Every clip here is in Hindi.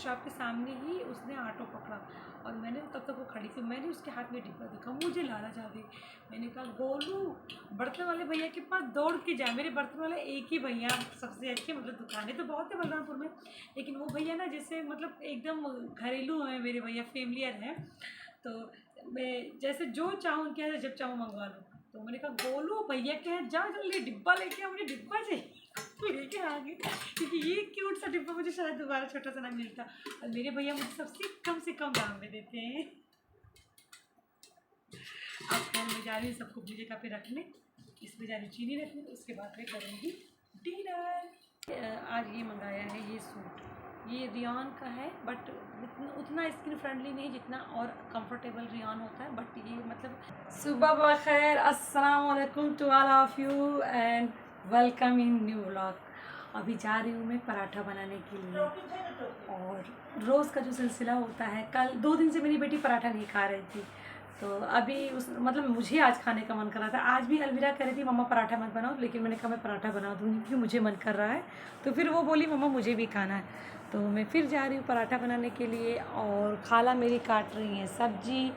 शॉप के सामने ही उसने ऑटो पकड़ा और मैंने तब तक वो खड़ी थी, मैंने उसके हाथ में डिब्बा देखा, मुझे लालच आ गई। मैंने कहा गोलू बर्तन वाले भैया के पास दौड़ के जाए। मेरे बर्तन वाले एक ही भैया सबसे अच्छे, मतलब दुकानें तो बहुत है बलरामपुर में, लेकिन वो भैया ना जैसे मतलब एकदम घरेलू हैं मेरे भैया, फैमिलियर हैं। तो मैं जैसे जो चाहूँ उनके यहाँ जब चाहूँ मंगवा लूँ। तो मैंने कहा गोलू भैया के यहाँ जा जल्दी डिब्बा लेके आओ, मुझे डिब्बा चाहिए। लेके आ गई, क्योंकि ये क्यूट सा डिब्बा मुझे शायद दोबारा छोटा सा ना मिलता, और मेरे भैया मुझे सबसे कम से कम दाम में देते हैं। अब फोन में जा रही हूँ सबको अपनी जगह पे रखने, इसमें जा रही हूँ चीनी रखने, उसके बाद मैं करूँगी डिनर। आज ये मंगाया है ये सूट, ये रियॉन का है, बट उतना स्किन फ्रेंडली नहीं जितना और कंफर्टेबल रियॉन होता है, बट ये मतलब सुबह बखैर, अस्सलाम वालेकुम to all of you and welcome in new vlog. अभी जा रही हूँ मैं पराठा बनाने के लिए, और रोज़ का जो सिलसिला होता है, कल 2 दिन से मेरी बेटी पराठा नहीं खा रही थी, तो अभी उस मतलब मुझे आज खाने का मन कर रहा था। आज भी अलविरा कह रही थी मम्मा पराठा मत बनाओ, लेकिन मैंने कहा मैं पराठा बना दूँगी क्योंकि मुझे मन कर रहा है। तो फिर वो बोली मम्मा मुझे भी खाना है, तो मैं फिर जा रही हूँ पराठा बनाने के लिए। और खाला मेरी काट रही हैं सब्जी,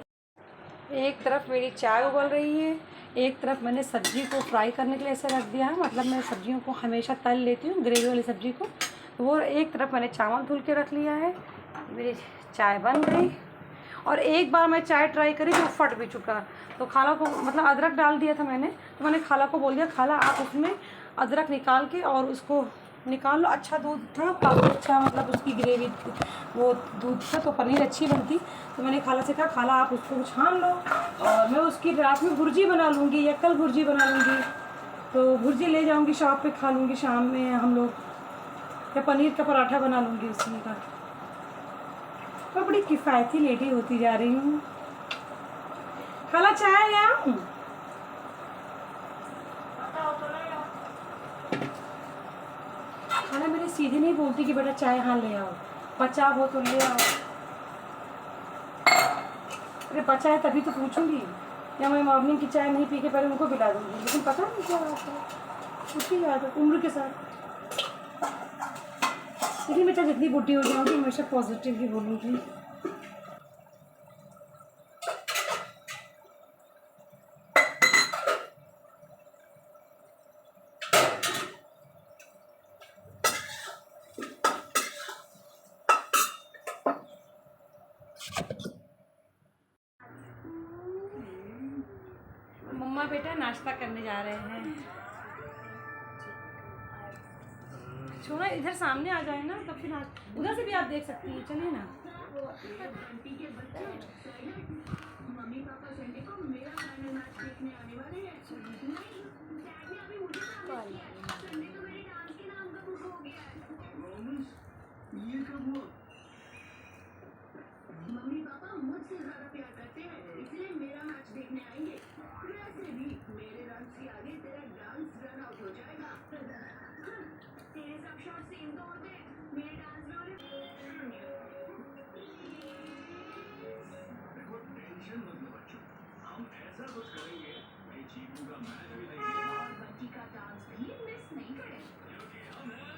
एक तरफ मेरी चाय उबल रही है, एक तरफ मैंने सब्ज़ी को फ्राई करने के लिए ऐसे रख दिया है। मतलब मैं सब्जियों को हमेशा तल लेती हूँ, ग्रेवी वाली सब्ज़ी को। तो वो एक तरफ मैंने चावल धुल के रख लिया है, मेरी चाय बन गई। और एक बार मैं चाय ट्राई करी तो फट भी चुका। तो खाला को मतलब अदरक डाल दिया था मैंने, तो मैंने खाला को बोल दिया खाला आप उसमें अदरक निकाल के और उसको निकाल लो। अच्छा दूध था, काफ़ी अच्छा, मतलब उसकी ग्रेवी वो दूध था तो पनीर अच्छी बनती। तो मैंने खाला से कहा खाला आप उसको छान लो और मैं उसकी रात में भुर्जी बना लूँगी या कल भुर्जी बना लूँगी। तो भुर्जी ले जाऊँगी शॉप पे, खा लूँगी शाम में हम लोग, या पनीर का पराठा बना लूँगी उसी का। मैं बड़ी किफ़ायती लेडी होती जा रही हूँ। खाला चाय ले आऊँ? खाला मेरे सीधे नहीं बोलती कि बेटा चाय हाँ ले आओ, बचा हो तो ले आओ। अरे बचा है तभी तो पूछूंगी, या मैं मॉर्निंग की चाय नहीं पी के पहले उनको पिला दूँगी, लेकिन पता नहीं क्या बात है, उसी याद है उम्र के साथ। लेकिन मैं चाहे जितनी बुढ़ी हो जाऊँगी हमेशा पॉजिटिव ही बोलूँगी। मम्मा बेटा नाश्ता करने जा रहे हैं। छोड़ा इधर सामने आ जाए ना, तो फिर उधर से भी आप देख सकती हैं, चलिए ना। मम्मी पापा संडे को मेरा फाइनल मैच देखने आने वाले हैं। डैड ने अभी मुझे संडे तो मेरे डांस के नाम का बुक हो गया है। ये कब हुआ? मम्मी पापा मुझसे ज्यादा प्यार करते हैं, इसलिए मेरा मैच देखने आएंगे। वैसे भी मेरे रन के आगे तेरा डांस रन आउट हो जाएगा। तेरे सब शॉट सेम तो होते हैं, मेरे डांस में वाले। देखो टेंशन मत लो बच्चों, हम ऐसा कुछ करेंगे मैं जीतूंगा मैच भी देंगे और बच्ची का डांस भी मिस नहीं करें, क्योंकि हम हैं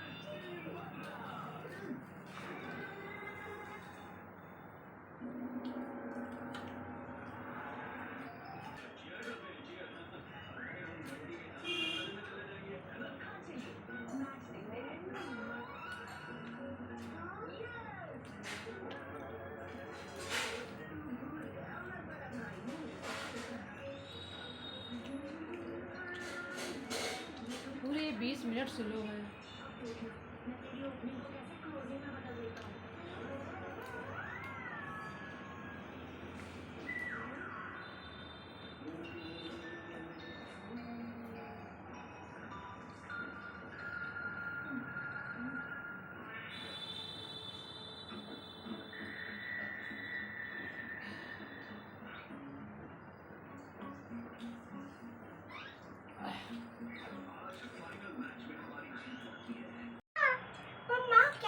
पूरे 20 मिनट स्लो है।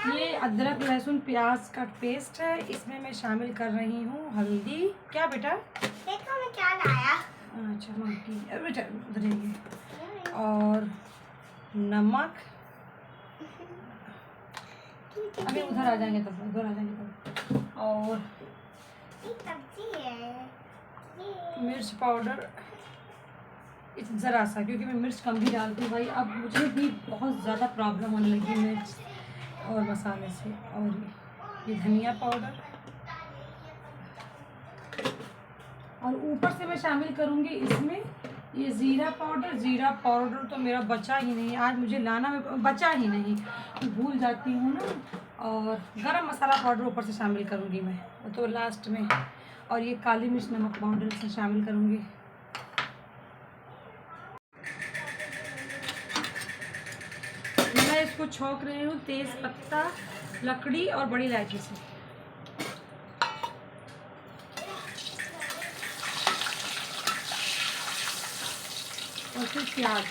ये अदरक लहसुन प्याज का पेस्ट है, इसमें मैं शामिल कर रही हूँ हल्दी। क्या बेटा? देखो मैं क्या लाया। अच्छा बेटा उधर, और नमक, अभी उधर आ जाएंगे तब, उधर आ जाएंगे तब। और मिर्च पाउडर ज़रा सा, क्योंकि मैं मिर्च कम भी डालती हूँ भाई। अब मुझे भी बहुत ज़्यादा प्रॉब्लम होने लगी मिर्च और मसाले से। और ये धनिया पाउडर, और ऊपर से मैं शामिल करूँगी इसमें ये ज़ीरा पाउडर। ज़ीरा पाउडर तो मेरा बचा ही नहीं, आज मुझे लाना में बचा ही नहीं, भूल जाती हूँ ना। और गरम मसाला पाउडर ऊपर से शामिल करूँगी मैं, तो लास्ट में। और ये काली मिर्च नमक पाउडर से शामिल करूँगी। मैं इसको छौंक रही हूँ तेज़ पत्ता, लकड़ी और बड़ी इलायची से। और फिर प्याज।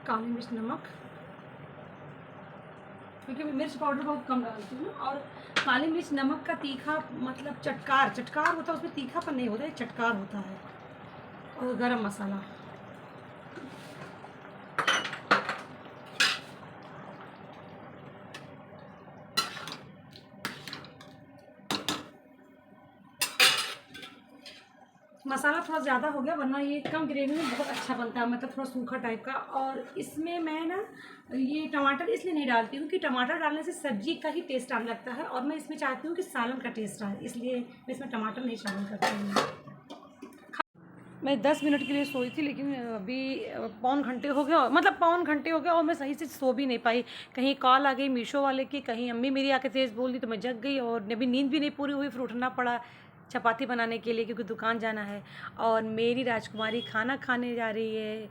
काली मिर्च नमक, क्योंकि मैं मिर्च पाउडर बहुत कम डालती हूँ। और काली मिर्च नमक का तीखा मतलब चटकार होता है, उसमें तीखापन नहीं होता है, चटकार होता है। और गरम मसाला, मसाला थोड़ा ज़्यादा हो गया, वरना ये कम ग्रेवी में बहुत अच्छा बनता है, मतलब थोड़ा सूखा टाइप का। और इसमें मैं ना ये टमाटर इसलिए नहीं डालती हूँ कि टमाटर डालने से सब्जी का ही टेस्ट आने लगता है, और मैं इसमें चाहती हूँ कि सालन का टेस्ट आए, इसलिए मैं इसमें टमाटर नहीं शामिल करती हूँ। मैं 10 मिनट के लिए सोई थी, लेकिन अभी पौन घंटे हो गया, मतलब पौन घंटे हो गया, और मैं सही से सो भी नहीं पाई। कहीं कॉल आ गई मीशो वाले की, कहीं अम्मी मेरी आके तेज़ बोल दी, तो मैं जग गई। और अभी नींद भी नहीं पूरी हुई, फिर उठना पड़ा चपाती बनाने के लिए, क्योंकि दुकान जाना है। और मेरी राजकुमारी खाना खाने जा रही है।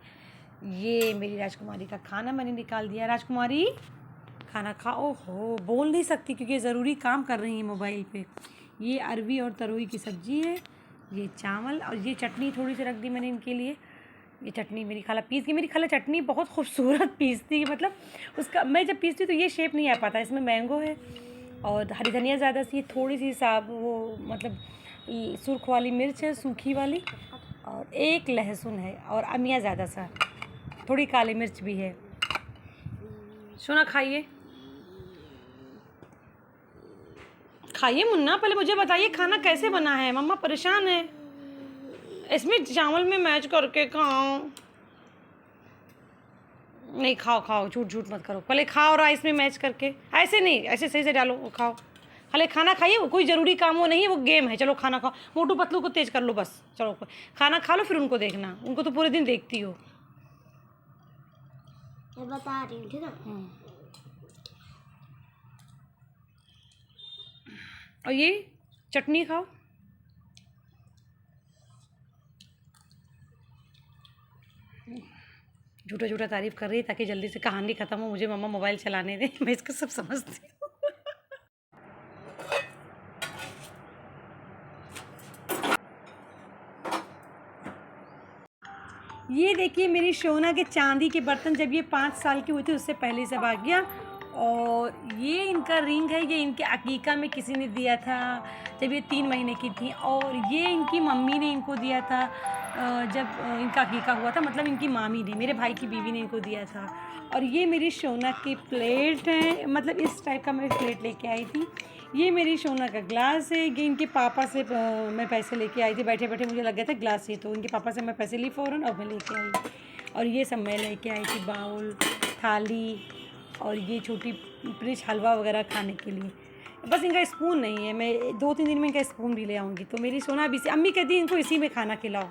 ये मेरी राजकुमारी का खाना मैंने निकाल दिया। राजकुमारी खाना खाओ। हो बोल नहीं सकती क्योंकि ज़रूरी काम कर रही है मोबाइल पे। ये अरवी और तरोई की सब्ज़ी है, ये चावल, और ये चटनी थोड़ी सी रख दी मैंने इनके लिए। ये चटनी मेरी खाला पीस की, मेरी खाला चटनी बहुत खूबसूरत पीसती है, मतलब उसका मैं जब पीसती हूँ तो ये शेप नहीं आ पाता। इसमें मैंगो है और हरी धनिया ज़्यादा सी, थोड़ी सी साब वो मतलब सुर्ख वाली मिर्च है, सूखी वाली, और एक लहसुन है, और अमिया ज़्यादा सा, थोड़ी काली मिर्च भी है। सोना खाइए, खाइए मुन्ना, पहले मुझे बताइए खाना कैसे बना है, मम्मा परेशान है। इसमें चावल में मैच करके खाओ। नहीं खाओ खाओ, झूठ झूठ मत करो, पहले खाओ राइस में मैच करके, ऐसे नहीं, ऐसे सही से डालो, खाओ, पहले खाना खाइए, वो कोई ज़रूरी काम वो नहीं है, वो गेम है, चलो खाना खाओ, मोटू पतलू को तेज कर लो बस, चलो खाना खा लो फिर उनको देखना, उनको तो पूरे दिन देखती हो। मैं बता रही हूँ, ठीक है। और ये चटनी खाओ। झूठा झूठा तारीफ कर रही है ताकि जल्दी से कहानी ख़त्म हो, मुझे मम्मा मोबाइल चलाने दें, मैं इसका सब समझती हूँ। ये देखिए मेरी सोना के चांदी के बर्तन, जब ये 5 साल की हुई थी उससे पहले सब आ गया। और ये इनका रिंग है, ये इनके अकीका में किसी ने दिया था जब ये 3 महीने की थी, और ये इनकी मम्मी ने इनको दिया था जब इनका अकीका हुआ था, मतलब इनकी मामी ने, मेरे भाई की बीवी ने इनको दिया था। और ये मेरी सोना की प्लेट है, मतलब इस टाइप का मैं प्लेट लेके आई थी। ये मेरी सोना का ग्लास है, ये इनके पापा से मैं पैसे लेके आई थी, बैठे बैठे मुझे लग गया था ग्लास ही, तो इनके पापा से मैं पैसे ली फ़ौरन और मैं लेके आई। और ये सब मैं लेके आई थी, बाउल, थाली, और ये छोटी फ्रिज हलवा वगैरह खाने के लिए। बस इनका स्पून नहीं है, मैं 2-3 दिन में इनका स्पून भी ले आऊँगी। तो मेरी सोना अभी से, अम्मी कहती है इनको इसी में खाना खिलाओ,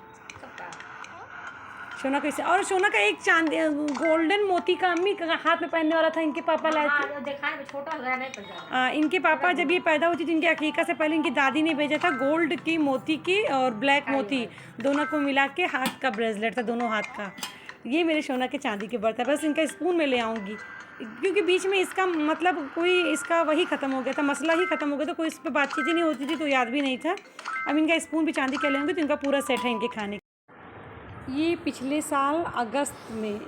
सोना को इसे। और सोना का एक चांदी गोल्डन मोती का अम्मी हाथ में पहनने वाला था, इनके पापा लाए थे। छोटा इनके पापा जब ये पैदा हुई थी तो इनके अकीका से पहले इनकी दादी ने भेजा था गोल्ड की मोती की और ब्लैक मोती दोनों को मिला के हाथ का ब्रेसलेट था, दोनों हाथ का। ये मेरे सोना के चांदी के बर्तन, बस इनका स्पून में ले आऊँगी, क्योंकि बीच में इसका मतलब कोई इसका वही ख़त्म हो गया था, मसला ही ख़त्म हो गया था, कोई इस पर बातचीत ही नहीं होती थी, तो याद भी नहीं था। अब इनका स्पून भी चांदी के ले आऊँगी तो इनका पूरा सेट है इनके खाने। ये पिछले साल अगस्त में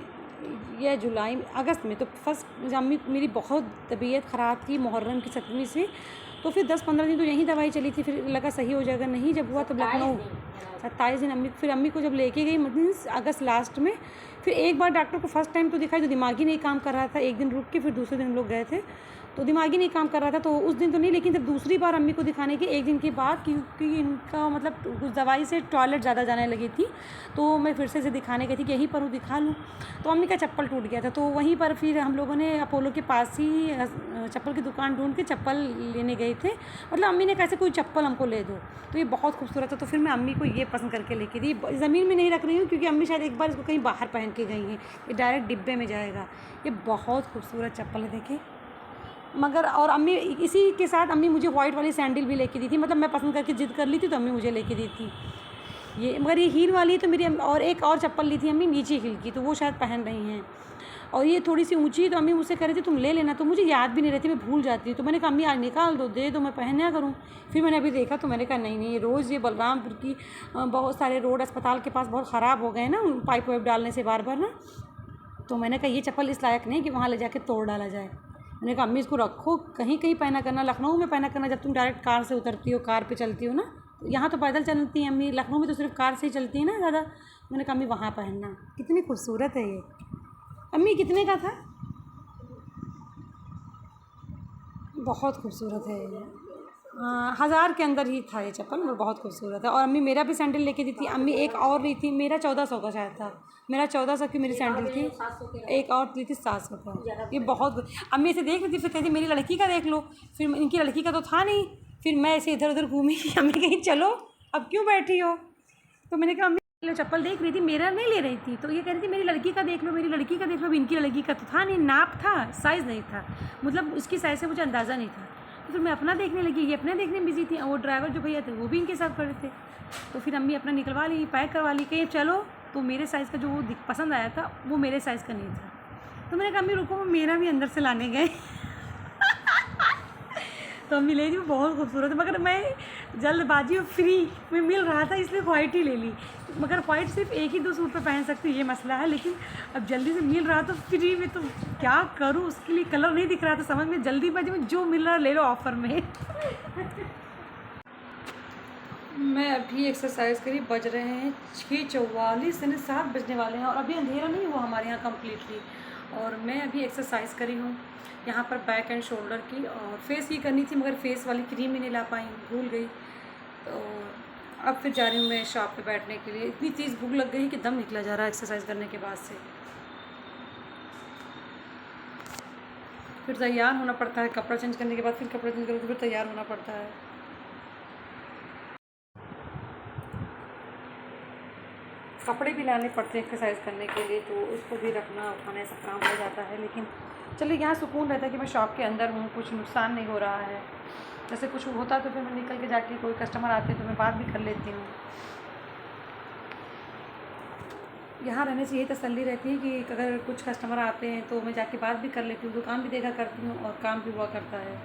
या जुलाई में, अगस्त में, तो फर्स्ट अम्मी मेरी बहुत तबीयत ख़राब थी मुहर्रम की 7वीं से, तो फिर 10-15 दिन तो यहीं दवाई चली थी, फिर लगा सही हो जाएगा, नहीं जब हुआ तब लखनऊ 27 दिन फिर अम्मी को जब लेके गई मतलब अगस्त लास्ट में, फिर एक बार डॉक्टर को फर्स्ट टाइम तो दिखाई तो दिमागी नहीं काम कर रहा था, एक दिन रुक के फिर दूसरे दिन हम लोग गए थे तो दिमागी नहीं काम कर रहा था, तो उस दिन तो नहीं, लेकिन जब दूसरी बार अम्मी को दिखाने के एक दिन के बाद, क्योंकि इनका मतलब कुछ दवाई से टॉयलेट ज़्यादा जाने लगी थी, तो मैं फिर से दिखाने गई थी कि यहीं पर हूँ दिखा लूँ, तो अम्मी का चप्पल टूट गया था, तो वहीं पर फिर हम लोगों ने अपोलो के पास ही चप्पल की दुकान ढूंढ के चप्पल लेने गए थे, मतलब अम्मी ने कैसे कोई चप्पल हमको ले दो, तो ये बहुत खूबसूरत है, तो फिर मैं अम्मी को ये पसंद करके लेके दी। ज़मीन में नहीं रख रही हूँ क्योंकि अम्मी शायद एक बार इसको कहीं बाहर पहन के गई हैं, ये डायरेक्ट डिब्बे में जाएगा। ये बहुत खूबसूरत चप्पल है, देखिए। मगर और अम्मी इसी के साथ अम्मी मुझे वाइट वाली सैंडल भी लेके दी थी, मतलब मैं पसंद करके ज़िद कर ली थी तो अम्मी मुझे लेके दी थी ये। मगर ये हील वाली है तो मेरी, और एक और चप्पल ली थी अम्मी नीचे हील की, तो वो शायद पहन रही हैं, और ये थोड़ी सी ऊंची है, तो अम्मी मुझसे कह रही थी तुम ले लेना, तो मुझे याद भी नहीं रहती, मैं भूल जाती हूँ, तो मैंने कहा अम्मी आज निकाल दो, दे दो, मैं पहना करूँ। फिर मैंने अभी देखा तो मैंने कहा नहीं नहीं, रोज़ ये बलरामपुर की बहुत सारे रोड अस्पताल के पास बहुत ख़राब हो गए ना पाइप वाइप डालने से बार बार ना, तो मैंने कहा ये चप्पल इस लायक नहीं कि वहाँ ले जाके तोड़ डाला जाए। मैंने कहा अम्मी इसको रखो, कहीं कहीं पहना करना, लखनऊ में पहना करना, जब तुम डायरेक्ट कार से उतरती हो, कार पे चलती हो ना, यहाँ तो पैदल चलती हैं अम्मी, लखनऊ में तो सिर्फ कार से ही चलती है ना ज़्यादा। मैंने कहा अम्मी वहाँ पहनना। कितनी खूबसूरत है ये अम्मी, कितने का था? बहुत खूबसूरत है ये, 1000 के अंदर ही था ये चप्पल, वो बहुत खूबसूरत है। और अम्मी मेरा भी सैंडल लेके दी थी, अम्मी एक और ली थी, मेरा 1400 का शायद था, मेरा 1400 की मेरी सैंडल थी, एक और ली थी 700 का। ये बहुत, अम्मी ऐसे देख रही थी, फिर कहती मेरी लड़की का देख लो, फिर इनकी लड़की का तो था नहीं, फिर मैं ऐसे इधर उधर घूमी कि अम्मी कहीं चलो अब क्यों बैठी हो, तो मैंने कहा अम्मी लो, चप्पल देख रही थी, मेरा नहीं ले रही थी, तो ये कह रही थी मेरी लड़की का देख लो, मेरी लड़की का देख लो। इनकी लड़की का तो था नहीं, नाप था, साइज़ नहीं था, मतलब इसकी साइज़ से मुझे अंदाज़ा नहीं था, तो फिर मैं अपना देखने लगी, ये अपने देखने में बिजी थी, और वो ड्राइवर जो भैया थे वो भी इनके साथ खड़े थे, तो फिर अम्मी अपना निकलवा ली, पैक करवा ली, कहीं चलो, तो मेरे साइज़ का जो वो पसंद आया था वो मेरे साइज़ का नहीं था, तो मैंने कहा अम्मी रुको, वो मेरा भी अंदर से लाने गए तो अम्मी ले ली, बहुत खूबसूरत है, मगर मैं जल्दबाजी फ्री में मिल रहा था इसलिए वाइट ही ले ली, मगर वाइट सिर्फ एक ही 2 सूट पे पहन सकती हूँ, ये मसला है, लेकिन अब जल्दी से मिल रहा तो फ्री में, तो क्या करूँ, उसके लिए कलर नहीं दिख रहा था समझ में, जल्दीबाजी में जो मिल रहा ले लो ऑफ़र में मैं अभी एक्सरसाइज करी, बज रहे हैं 6:44, यानी 7 बजने वाले हैं, और अभी अंधेरा नहीं हुआ हमारे यहाँ कम्प्लीटली, और मैं अभी एक्सरसाइज करी हूँ यहाँ पर बैक एंड शोल्डर की, और फेस की करनी थी मगर फेस वाली क्रीम ही नहीं ला पाई, भूल गई, तो अब फिर जा रही हूँ मैं शॉप पे बैठने के लिए। इतनी तेज़ भूख लग गई कि दम निकला जा रहा है एक्सरसाइज करने के बाद से। फिर तैयार होना पड़ता है, कपड़ा चेंज करने के बाद फिर कपड़ा चेंज करो तो फिर तैयार होना पड़ता है। कपड़े भी लाने पड़ते हैं एक्सरसाइज करने के लिए, तो उसको भी रखना उठाने से काम हो जाता है। लेकिन चलिए यहाँ सुकून रहता है कि मैं शॉप के अंदर हूँ, कुछ नुकसान नहीं हो रहा है। जैसे कुछ होता तो फिर मैं निकल के जाके, कोई कस्टमर आते हैं तो मैं बात भी कर लेती हूँ। यहाँ रहने से यही तसल्ली रहती है कि अगर कुछ कस्टमर आते हैं तो मैं जाके बात भी कर लेती हूँ, दुकान भी देखा करती हूँ और काम भी हुआ करता है।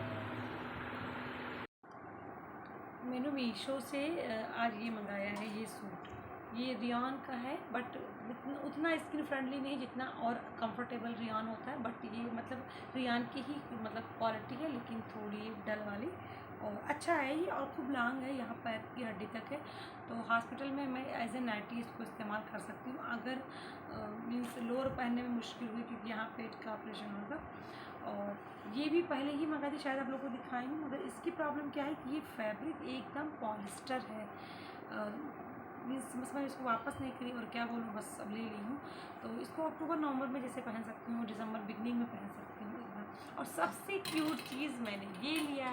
मैंने मीशो से आज ये मंगाया है, ये सूट, ये रियान का है, बट उतना स्किन फ्रेंडली नहीं जितना और कंफर्टेबल रियान होता है। बट ये मतलब रियान की ही मतलब क्वालिटी है, लेकिन थोड़ी डल वाली, और अच्छा है ये, और खूब लॉन्ग है, यहाँ पैर की हड्डी तक है। तो हॉस्पिटल में मैं एज ए नाइटी इसको इस्तेमाल कर सकती हूँ अगर मीन्स लोअर पहनने में मुश्किल हुई, क्योंकि यहाँ पेट का ऑपरेशन होगा। और ये भी पहले ही मंगाई थी, शायद आप लोगों को दिखाई नहीं, मगर इसकी प्रॉब्लम क्या है कि ये फैब्रिक एकदम पॉलिस्टर है। मीन्स बस मैं इसको वापस नहीं करी और क्या बोलूँ, बस अब ले ली हूँ। तो इसको अक्टूबर नवंबर में जैसे पहन सकती हूँ, दिसंबर बिगनिंग में पहन सकती हूँ एकदम। और सबसे क्यूट चीज़ मैंने ये लिया,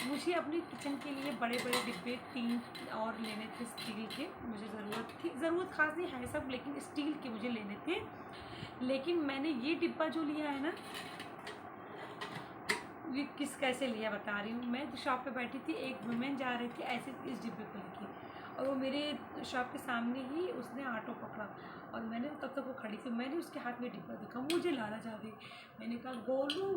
मुझे अपने किचन के लिए बड़े बड़े डिब्बे 3 और लेने थे स्टील के, मुझे ज़रूरत थी, ज़रूरत खास नहीं है सब, लेकिन स्टील के मुझे लेने थे। लेकिन मैंने ये डिब्बा जो लिया है ना, ये कैसे लिया बता रही हूँ। मैं तो शॉप पे बैठी थी, एक वुमेन जा रही थी ऐसे इस डिब्बे को लेके, और वो मेरे शॉप के सामने ही उसने ऑटो पकड़ा, और मैंने तब तक वो खड़ी थी, मैंने उसके हाथ में डिब्बा देखा, मुझे लालच आ गई। मैंने कहा गोलू,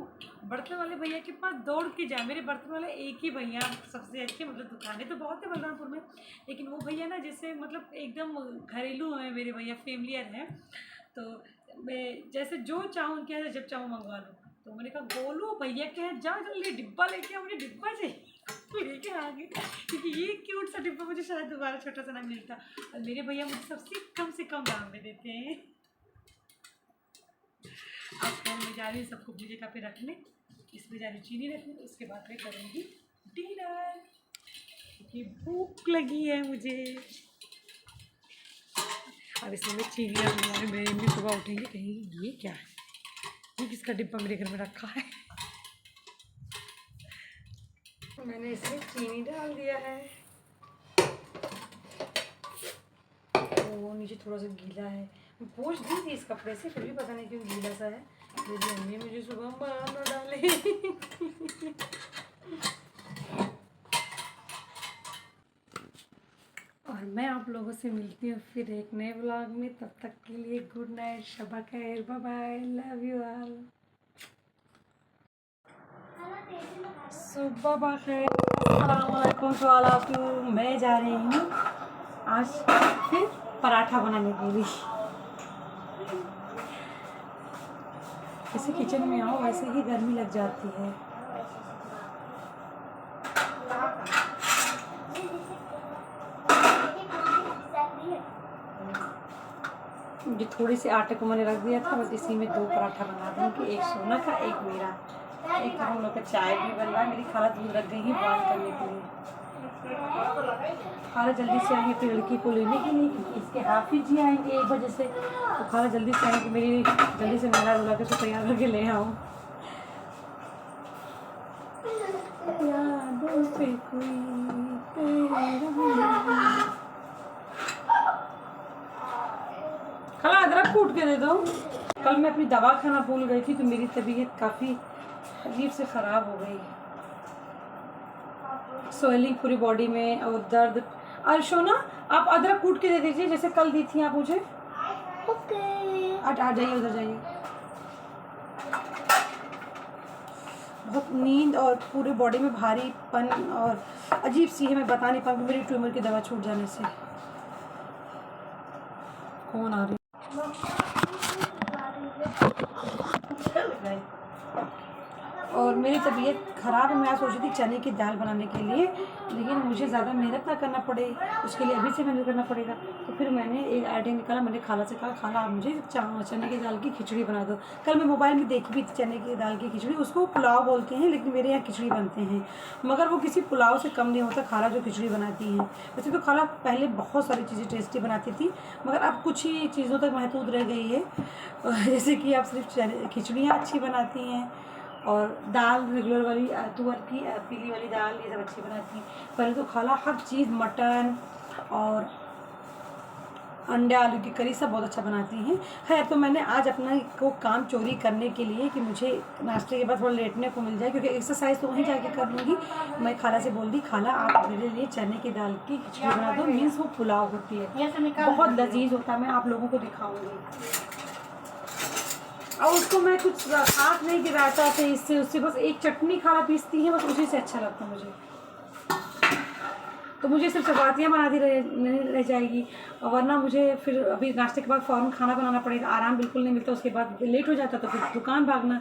बर्तन वाले भैया के पास दौड़ के जा। मेरे बर्तन वाले एक ही भैया सबसे अच्छे, मतलब दुकानें तो बहुत है बलरामपुर में, लेकिन वो भैया ना जैसे मतलब एकदम घरेलू हैं मेरे भैया, फेमिलियर हैं। तो मैं जैसे जो चाहूँ उनके यहाँ जब चाहूँ मंगवा लूँ। तो मैंने कहा गोलू भैया के यहाँ जा, जल्दी डिब्बा लेके आ, मुझे डिब्बा चाहिए। लेके आ गए, क्योंकि ये क्यूट सा डिब्बा मुझे शायद दोबारा छोटा सा ना मिलता, और मेरे भैया मुझे सबसे कम से कम दाम में देते हैं। अब फोन में जा रही हूँ सबको अपनी जगह पे रखने, इसमें जा रही चीनी रखने, उसके बाद मैं करूँगी डिनर, क्योंकि भूख लगी है मुझे। अब इसमें मैं चीनी रखूँगी, मेरी मम्मी सुबह उठेंगे कहीं ये क्या है, ये किसका डिब्बा मेरे घर में रखा है। मैंने इसमें चीनी डाल दिया है, वो नीचे थोड़ा सा गीला है, मैं पोंछ दी थी इस कपड़े से, फिर भी पता नहीं क्यों गीला सा है। मेरी मम्मी मुझे सुबह मार न डाले। और मैं आप लोगों से मिलती हूँ फिर एक नए व्लॉग में, तब तक के लिए गुड नाइट, शबा खैर, bye bye, love you all, सुबह बखैर, अस्सलाम वालेकुम टू ऑल ऑफ यू। मैं जा रही हूँ आज फिर पराठा बनाने के लिए। जैसे किचन में आओ वैसे ही गर्मी लग जाती है। ये थोड़ी सी आटे को मैंने रख दिया था, बस इसी में 2 पराठा बना दूँगी, एक सोना का एक मेरा, एक हम लोग का चाय भी बन रहा है। मेरी खाला दूध रख गई है बॉयल करने के लिए। खाला जल्दी से आएंगे अपनी लड़की को लेने के लिए, क्योंकि इसके हाफिज जी आएंगे 1 बजे से, तो खाला जल्दी से आएंगे, मेरी जल्दी से नहला धुला के उसको तैयार करके ले आऊँ। यादों पे कोई खाला अदरक कूट के दे दो। कल मैं अपनी दवा खाना भूल गई थी, तो मेरी तबीयत काफ़ी अजीब से ख़राब हो गई, स्वेलिंग पूरी बॉडी में और दर्द। और शोना आप अदरक कूट के दे दीजिए, जैसे कल दी थी आप मुझे। ओके, आ जाइए, उधर जाइए। बहुत नींद और पूरे बॉडी में भारीपन और अजीब सी है, मैं बता नहीं पाऊँगी, मेरी ट्यूमर की दवा छूट जाने से। कौन आ रही है? और मेरी तबीयत ख़राब है, मैं आज सोची थी चने की दाल बनाने के लिए, लेकिन मुझे ज़्यादा मेहनत ना करना पड़े, उसके लिए अभी से मेहनत करना पड़ेगा। तो फिर मैंने एक आइडिया निकाला, मैंने खाला से कहा खाला आप मुझे चने की दाल की खिचड़ी बना दो। कल मैं मोबाइल में देखी भी थी चने की दाल की खिचड़ी, उसको पुलाव बोलते हैं, लेकिन मेरे यहाँ खिचड़ी बनते हैं, मगर वो किसी पुलाव से कम नहीं होता खाला जो खिचड़ी बनाती हैं। वैसे तो खाला पहले बहुत सारी चीज़ें टेस्टी बनाती थी, मगर अब कुछ ही चीज़ों तक महदूद रह गई है, जैसे कि आप सिर्फ खिचड़ियाँ अच्छी बनाती हैं और दाल रेगुलर वाली तुअर की पीली वाली दाल, ये सब अच्छी बनाती हैं। पहले तो खाला हर चीज़, मटन और अंडे आलू की करी सब बहुत अच्छा बनाती हैं। खैर, तो मैंने आज अपना को काम चोरी करने के लिए कि मुझे नाश्ते के बाद थोड़ा लेटने को मिल जाए, क्योंकि एक्सरसाइज तो वहीं जाके कर लूँगी। मैं खाला से बोल दी, खाला आप मेरे लिए चने की दाल की खिचड़ी बना दो, मीन्स वो पुलाव होती है, बहुत लजीज होता है, मैं आप लोगों को दिखाऊँगी। और उसको मैं कुछ हाथ नहीं गिराता थे इससे उससे, बस एक चटनी खाला पीसती है, बस उसी से अच्छा लगता है मुझे। तो मुझे सिर्फ चपातियाँ बनाती रह जाएगी, और वरना मुझे फिर अभी नाश्ते के बाद फ़ौरन खाना बनाना पड़ेगा, आराम बिल्कुल नहीं मिलता, उसके बाद लेट हो जाता तो फिर दुकान भागना,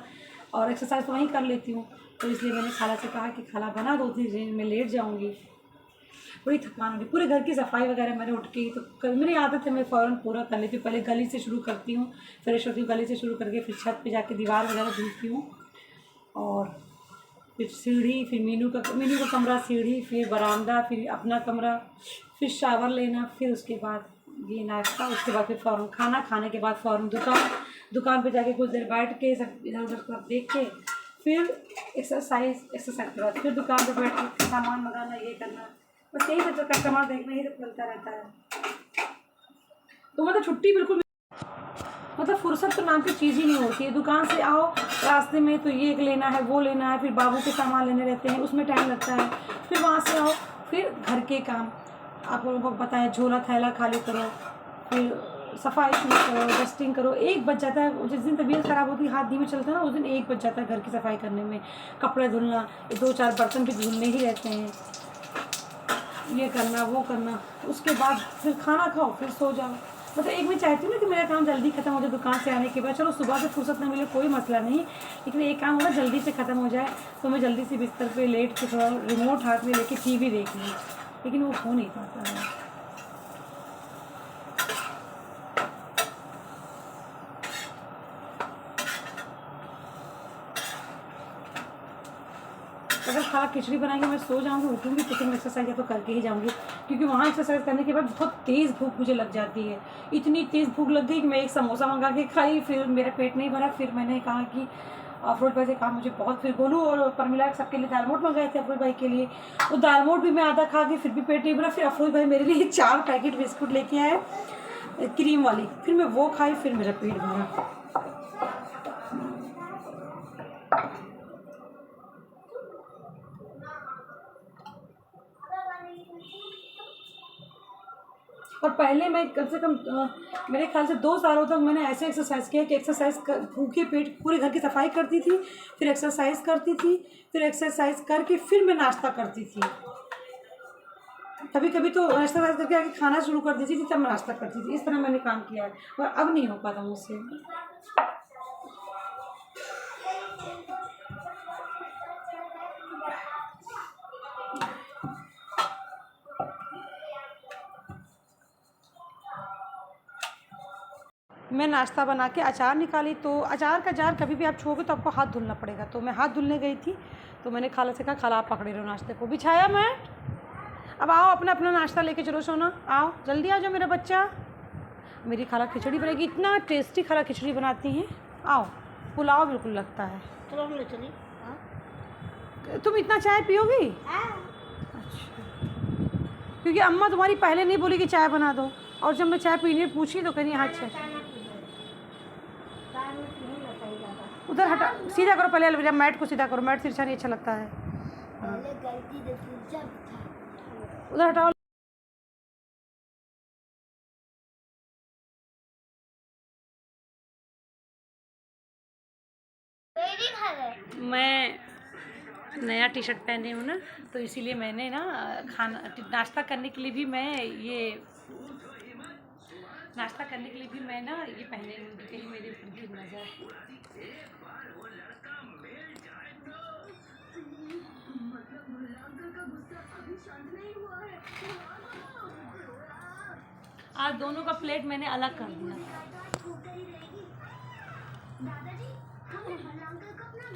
और एक्सरसाइज तो वहीं कर लेती हूँ। तो इसलिए मैंने खाला से कहा कि खाला बना दो, उतनी देर में लेट जाऊँगी। बड़ी थकान होगी, पूरे घर की सफाई वगैरह मैंने उठ के, तो मेरी आदत है मैं फ़ौरन पूरा कर लेती हूँ। पहले गली से शुरू करती हूँ, फ्रेश होती हूँ, गली से शुरू करके फिर छत पे जाके दीवार वगैरह धुलती हूँ, और फिर सीढ़ी, फिर मीनू का कमरा, सीढ़ी, फिर बरामदा, फिर अपना कमरा, फिर शावर लेना, फिर उसके बाद ये नाश्ता, उसके बाद फिर फ़ौरन खाना, खाने के बाद फ़ौरन दुकान पे जाके कुछ देर बैठ के सब इधर उधर सब देख के फिर एक्सरसाइज के बाद फिर दुकान पे बैठ के सामान मंगाना, ये करना, बस यही सब कस्टमर देखना, ही सब चलता रहता है। तो मतलब छुट्टी बिल्कुल, मतलब फुर्सत तो नाम की चीज़ ही नहीं होती है। दुकान से आओ, रास्ते में तो ये लेना है, वो लेना है, फिर बाबू के सामान लेने रहते हैं, उसमें टाइम लगता है। फिर वहाँ से आओ, फिर घर के काम, आप लोगों को पता है, झोला थैला खाली करो, फिर सफाई शुरू करो, डस्टिंग करो, 1 बज जाता है। जिस दिन तबीयत ख़राब होती है, हाथ धीमे चलता है ना, उस दिन 1 बज जाता है घर की सफाई करने में, कपड़े धुलना, 2-4 बर्तन भी धुलने ही रहते हैं, ये करना, वो करना, उसके बाद फिर खाना खाओ, फिर सो जाओ। मतलब एक मैं चाहती हूँ ना कि मेरा काम जल्दी खत्म हो जाए दुकान से आने के बाद। चलो सुबह से फुर्सत न मिले कोई मसला नहीं, लेकिन एक काम होगा जल्दी से ख़त्म हो जाए, तो मैं जल्दी से बिस्तर पे लेट के थोड़ा रिमोट हाथ में लेके टीवी देख लूँ, लेकिन वो हो नहीं पाता है। अगर खाना खिचड़ी बनाएंगे, मैं सो जाऊँगी, उठूँगी तो फिर मैं एक्सरसाइज या तो करके ही जाऊँगी, क्योंकि वहाँ एक्सरसाइज करने के बाद बहुत तेज़ भूख मुझे लग जाती है। इतनी तेज़ भूख लग गई कि मैं एक समोसा मंगा के खाई, फिर मेरा पेट नहीं भरा। फिर मैंने कहा कि अफरोज भाई से कहा मुझे बहुत, फिर गोलू और परमिला सबके लिए दाल मोट मंगाए थे अफरोज भाई के लिए, वो दाल मोट भी मैं आधा खा गई, फिर भी पेट नहीं भरा। फिर अफरोज भाई मेरे लिए 4 पैकेट बिस्कुट लेके आए क्रीम वाली, फिर मैं वो खाई, फिर मेरा पेट भरा। और पहले मैं कम से कम मेरे ख्याल से 2 सालों तक मैंने ऐसे एक्सरसाइज किया कि भूखे पेट पूरे घर की सफाई करती थी, फिर एक्सरसाइज करती थी, फिर एक्सरसाइज करके फिर मैं नाश्ता करती थी। कभी कभी तो एक्सरसाइज करके आके खाना शुरू कर देती थी, तब मैं नाश्ता करती थी। इस तरह मैंने काम किया है, और अब नहीं हो पाता मुझसे। मैं नाश्ता बना के अचार निकाली, तो अचार का जार कभी भी आप छुओगे तो आपको हाथ धुलना पड़ेगा। तो मैं हाथ धुलने गई थी, तो मैंने खाला से कहा, खाला आप पकड़े रहो नाश्ते को, बिछाया मैं, अब आओ अपना अपना नाश्ता लेके चलो सोना, आओ जल्दी आ जाओ मेरा बच्चा। मेरी खाला खिचड़ी बनेगी, इतना टेस्टी खाला खिचड़ी बनाती हैं, आओ। पुलाव बिल्कुल लगता है। तुम इतना चाय पियोगी? अच्छा, क्योंकि अम्मा तुम्हारी पहले नहीं बोली कि चाय बना दो, और जब मैं चाय पीने पूछी तो कहीं हाँ चाय उधर हटा, सीधा करो पहले, अलविदा मैट को सीधा करो, मैट तिरछा नहीं अच्छा लगता है। उधर हटाओ। मैं नया टी शर्ट पहने हूँ ना, तो इसीलिए मैंने ना नाश्ता करने के लिए भी मैं ना ये पहने हूँ, कहीं मेरे ऊपर गिर ना जाए। आज दोनों का प्लेट मैंने अलग कर दिया।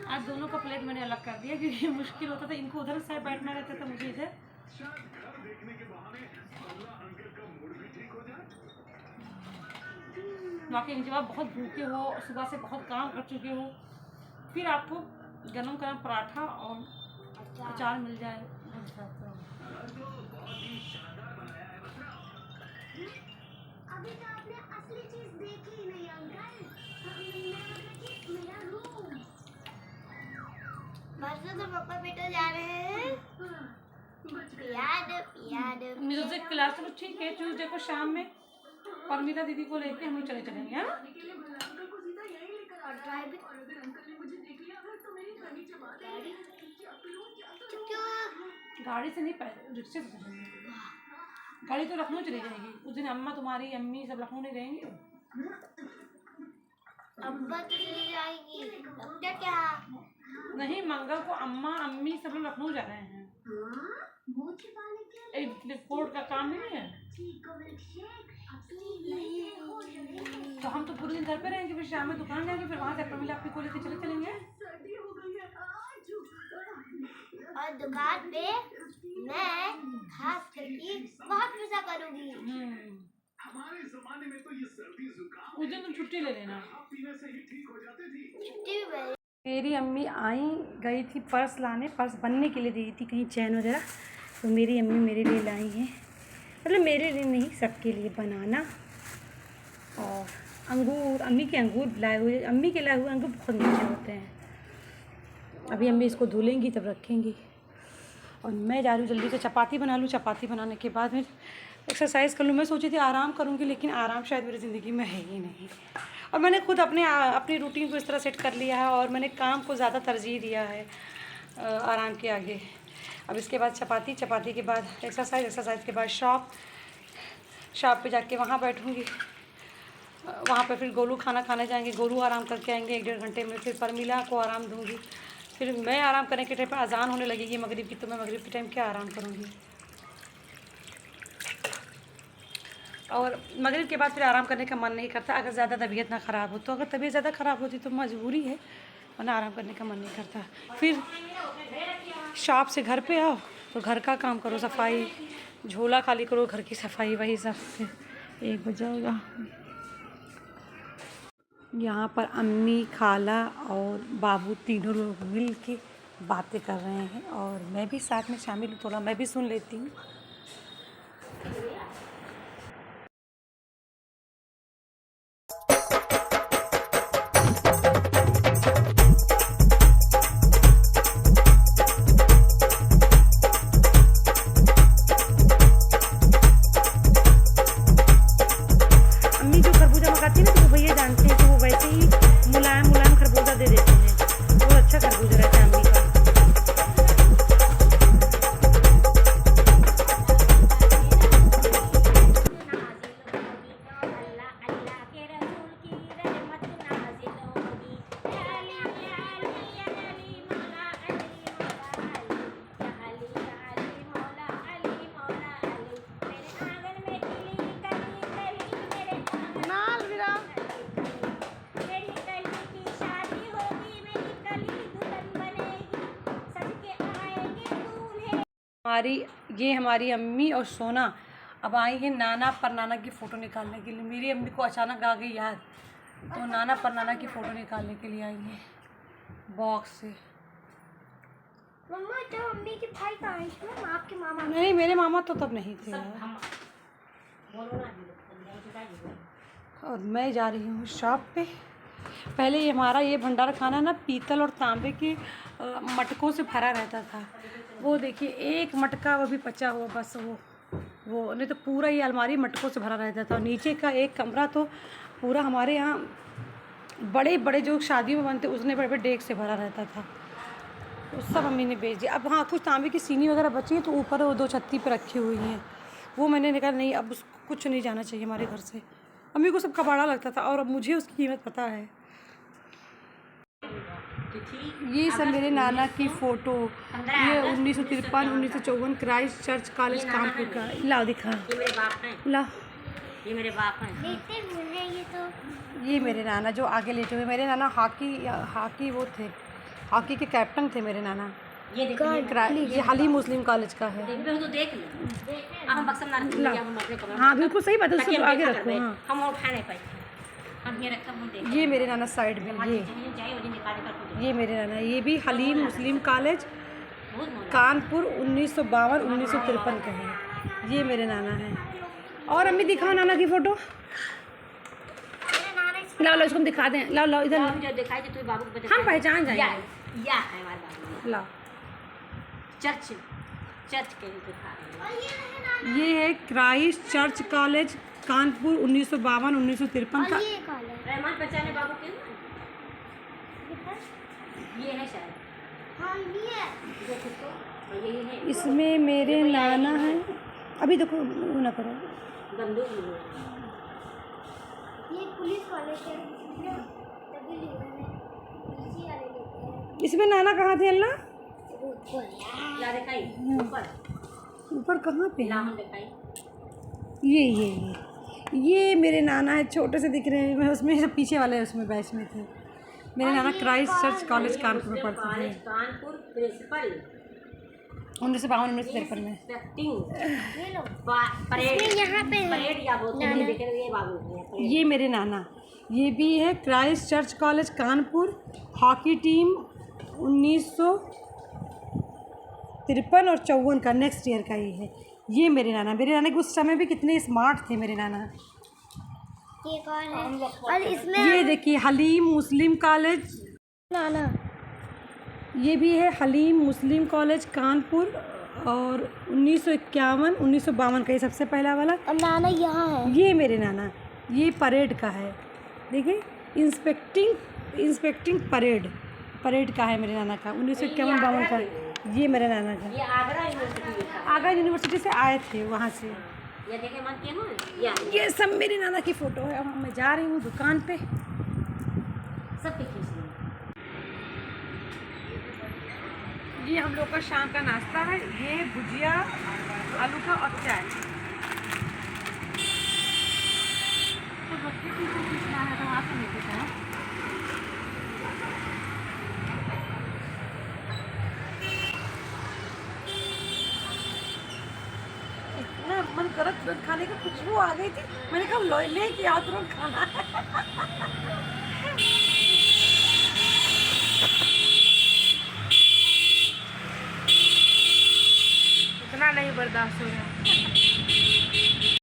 आज दोनों का प्लेट मैंने अलग कर दिया, क्योंकि मुश्किल होता था, इनको उधर से बैठना रहता था, मुझे इधर। वाकई जब आप बहुत भूखे हो, सुबह से बहुत काम कर चुके हो, फिर आपको गरम गरम पराठा और अचार मिल जाए। अभी तो आपने असली चीज देखी ही नहीं अंकल। मेरा रूम। परसों तो पापा बेटा जा रहे हैं याद म्यूजिक क्लास। तो ठीक है, ट्यूसडे को शाम में परमिता दीदी को लेके हम चले चलेंगे। हाँ, गाड़ी से नहीं, रिक्शे से चलेंगे। गाड़ी तो लखनऊ चली जाएगी उस दिन। अम्मा तुम्हारी अम्मी सब लखनऊ नहीं रहेंगे। अब्बा तो चली जाएगी, अब क्या? नहीं, मंगल को अम्मा अम्मी सब लोग लखनऊ जा रहे हैं। एक रिपोर्ट का काम नहीं है, तो हम तो पूरे दिन घर पे रहेंगे, फिर शाम में दुकान जाएंगे, फिर वहाँ से प्रमिला आपकी को लेकर चलेंगे। और दुकान पे मैं खास करके बहुत मजा करूंगी। हमारे जमाने में तो ये सर्दी जुकाम उस दिन तुम छुट्टी ले लेना। पीने से ही ठीक हो जाती थी। छुट्टी भी मेरी अम्मी गई थी पर्स लाने, पर्स बनने के लिए दी थी कहीं चैन वगैरह, तो मेरी अम्मी मेरे लिए लाई हैं, मतलब मेरे लिए नहीं सबके लिए, बनाना और अंगूर। अम्मी के अंगूर लाए हुए, अम्मी के लाए हुए अंगूर बहुत मीठे होते हैं। अभी अम्मी इसको धुलेंगी तब रखेंगी। और मैं जा रही हूँ जल्दी से चपाती बना लूँ। चपाती बनाने के बाद में एक्सरसाइज कर लूँ। मैं सोची थी आराम करूँगी, लेकिन आराम शायद मेरी ज़िंदगी में है ही नहीं। और मैंने खुद अपनी रूटीन को इस तरह सेट कर लिया है और मैंने काम को ज़्यादा तरजीह दिया है आराम के आगे। अब इसके बाद चपाती के बाद एक्सरसाइज के बाद शॉप पे जाके वहाँ बैठूँगी। वहाँ पे फिर गोलू खाना खाने जाएंगे, गोलू आराम करके आएंगे 1-1.5 घंटे में। फिर परमिला को आराम दूँगी। फिर मैं आराम करने के टाइम पर अजान होने लगेगी मगरिब की, तो मैं मगरिब के टाइम क्या आराम करूँगी। और मगरिब के बाद फिर आराम करने का मन नहीं करता, अगर ज़्यादा तबीयत ना ख़राब हो तो। अगर तबीयत ज़्यादा ख़राब होती तो मजबूरी है, वरना आराम करने का मन नहीं करता। फिर शॉप से घर पे आओ तो घर का काम करो, सफाई, झोला खाली करो, घर की सफाई, वही सब। फिर 1 बज जाएगा। यहाँ पर अम्मी, खाला और बाबू तीनों लोग मिल के बातें कर रहे हैं और मैं भी साथ में शामिल हूँ, थोड़ा मैं भी सुन लेती हूँ। अम्मी जो खरबूजा मंगाती है ना, तो वो भैया जानते हैं, तो वो वैसे ही मुलायम खरबूजा दे देते हैं। बहुत अच्छा खरबूजा रहता है अम्मी का। ये हमारी अम्मी और सोना अब आई है नाना परनाना की फ़ोटो निकालने के लिए। मेरी अम्मी को अचानक आ गई याद, तो नाना परनाना की फ़ोटो निकालने के लिए आई है बॉक्स से। मम्मा तो अम्मी के भाई कहाँ हैं इसमें? आपके मामा? नहीं, मेरे मामा तो तब नहीं थे यार। और मैं जा रही हूँ शॉप पे। पहले ये हमारा ये भंडार खाना ना पीतल और तांबे के मटकों से भरा रहता था। वो देखिए एक मटका वो भी पचा हुआ, बस वो नहीं तो पूरा ये अलमारी मटकों से भरा रहता था। और नीचे का एक कमरा तो पूरा हमारे यहाँ बड़े बड़े जो शादियों में बनते उसने बड़े बड़े डेग से भरा रहता था। तो सब अम्मी ने बेच दिया। अब हाँ, कुछ तांबे की सीनी वगैरह बची है तो ऊपर वो 2 छत्ती पे रखी हुई हैं, वो मैंने निकाला। नहीं, अब कुछ नहीं जाना चाहिए हमारे घर से। अम्मी को सब कबाड़ा लगता था और अब मुझे उसकी कीमत पता है। ये सब मेरे नाना की फ़ोटो, ये 1953 1954 क्राइस्ट चर्च कॉलेज कानपुर का। लाओ दिखा, ला, ये मेरे बाप हैं। देखते भूले ये तो। ये मेरे नाना जो आगे लेटे हुए, मेरे नाना हॉकी वो थे, हॉकी के कैप्टन थे मेरे नाना। ये हाल ही मुस्लिम कॉलेज का है। तो देख लो। हाँ बिल्कुल सही बात है, उसको आगे रखो। हाँ, हम उठा नहीं पाए। हम ये रखा हम देख ये मेरे नाना साइड में, ये जाए और निकाले कर कुछ ये मेरे नाना, ये भी हलीम मुस्लिम कॉलेज बहुत मोटा कानपुर 1952-1953 का है। ये मेरे नाना है। और अम्मी दिखाओ नाना की फ़ोटो। लाओ लाओ, इसको हम दिखा दें। लाओ लाओ इधर, हम जो दिखाई दे तो बाबू को हम पहचान जाएंगे। या है हमारे बाबू लाओ, चर्च के लिए दिखा रहे हैं। ये है क्राइस्ट चर्च कॉलेज कानपुर 1952-1953 का। ये कॉल है। रहमान पहचाने बाबू के ना? ये है शायद, हाँ ये है। देखो तो यही है। इसमें मेरे नाना हैं। अभी देखो, वो ना करो। बंदूक ये पुलिस कॉलेज है, तभी लिया है। पीछे वाले लेते हैं। इसमें नाना कहाँ थे अल्लाह? ऊपर या दिखाई ऊपर ऊपर कहाँ पे है? लाहौर दिखाई। ये मेरे नाना है, छोटे से दिख रहे हैं। मैं उसमें सब पीछे वाले उसमें बैच में थे। मेरे नाना क्राइस्ट चर्च कॉलेज कानपुर में पढ़ते कॉलेज थे कानपुर प्रिंसिपल 1952-1953 में। ये लो। परेड इसमें यहाँ पे है। परेड या बोलते हैं देखे ये बाबू है परेड। ये मेरे नाना, ये भी है Christ church college Kanpur hockey team 1953 और 54 का, नेक्स्ट ईयर का ही है। ये मेरे नाना के उस समय भी कितने स्मार्ट थे मेरे नाना। ये कौन है? और इसमें ये देखिए हलीम मुस्लिम कॉलेज नाना, ये भी है हलीम मुस्लिम कॉलेज कानपुर और 1951-1952 का, ये सबसे पहला वाला। और नाना यहाँ है। ये मेरे नाना, ये परेड का है। देखिए इंस्पेक्टिंग परेड का है मेरे नाना का, 1951-52 का। ये मेरे नाना का। ये आगरा यूनिवर्सिटी का। आगरा यूनिवर्सिटी से आए थे वहाँ से। ये देखे मन के ना या ये सब मेरे नाना की फ़ोटो है। अब मैं जा रही हूँ दुकान पे। सब पे खींच लो। ये हम लोग का शाम का नाश्ता है। ये भुजिया आलू का और चाय। तो बच्चे की तो खींचना है तो वहाँ से नहीं खींचा है। इतना मन कर तुरंत खाने का, खुशबू आ गई थी। मैंने कहा ले के आओ तुरंत खाना है।